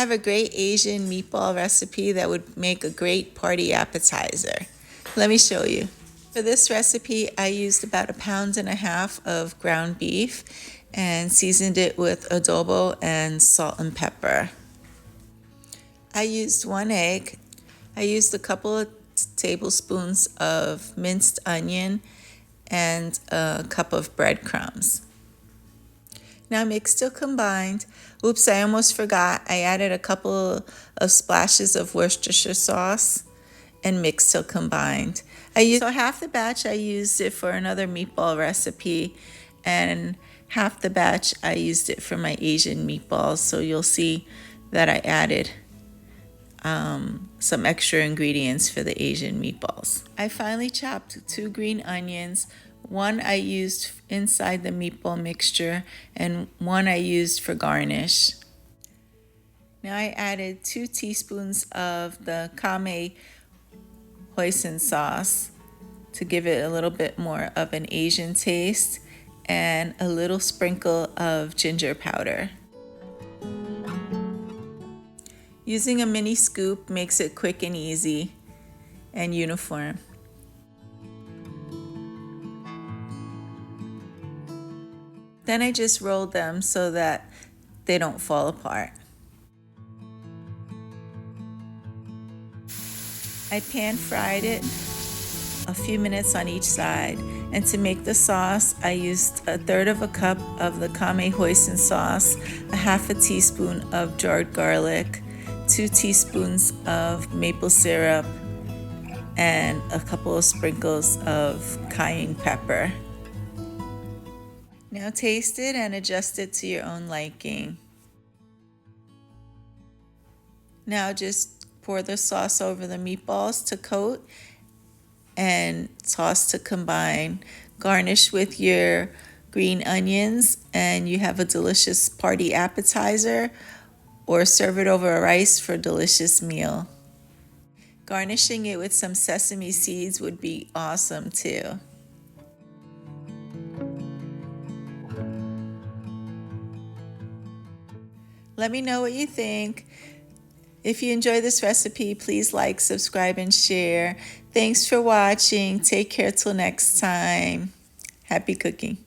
have a great Asian meatball recipe that would make a great party appetizer. Let me show you. For this recipe, I used about 1.5 pounds of ground beef and seasoned it with adobo and salt and pepper. I used 1 egg. I used a couple of tablespoons of minced onion and a cup of breadcrumbs. Now mixed till combined. Oops, I almost forgot. I added a couple of splashes of Worcestershire sauce and mixed till combined. So half the batch I used it for another meatball recipe, and half the batch I used it for my Asian meatballs. So you'll see that I added some extra ingredients for the Asian meatballs. I finely chopped 2 green onions. 1 I used inside the meatball mixture and 1 I used for garnish. Now I added 2 teaspoons of the Kame hoisin sauce to give it a little bit more of an Asian taste, and a little sprinkle of ginger powder. Using a mini scoop makes it quick and easy and uniform. Then I just rolled them so that they don't fall apart. I pan fried it a few minutes on each side, and to make the sauce I used 1/3 cup of the Kame hoisin sauce, 1/2 teaspoon of jarred garlic, 2 teaspoons of maple syrup, and a couple of sprinkles of cayenne pepper. Now taste it and adjust it to your own liking. Now just pour the sauce over the meatballs to coat and toss to combine. Garnish with your green onions and you have a delicious party appetizer, or serve it over rice for a delicious meal. Garnishing it with some sesame seeds would be awesome too. Let me know what you think. If you enjoy this recipe, please like, subscribe, and share. Thanks for watching. Take care till next time. Happy cooking.